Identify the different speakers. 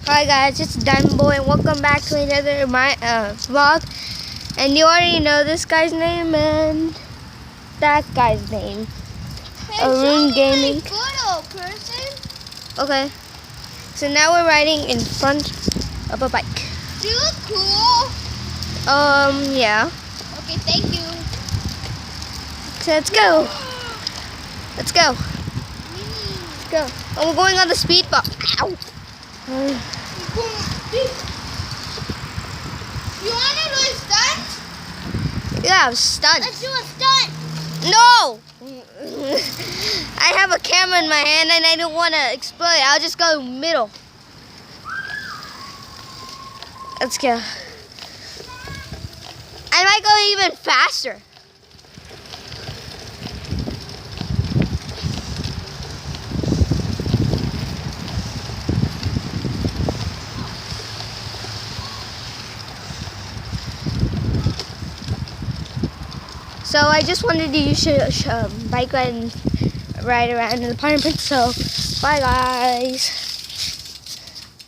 Speaker 1: Hi guys, it's Diamond Boy and welcome back to another vlog. And you already know this guy's name and that guy's name.
Speaker 2: Hey,
Speaker 1: Arun Gaming.
Speaker 2: Photo person.
Speaker 1: Okay. So now we're riding in front of a bike.
Speaker 2: Do you look cool?
Speaker 1: Yeah.
Speaker 2: Okay, thank you.
Speaker 1: So let's go. Let's go. Let's go. Oh, we're going on the speed bump. Ow.
Speaker 2: You want to do a stunt?
Speaker 1: Yeah, stunt.
Speaker 2: Let's do a stunt.
Speaker 1: No! I have a camera in my hand and I don't want to explode. I'll just go middle. Let's go. I might go even faster. So I just wanted to use a bike ride around in the Park and Prince. So bye guys.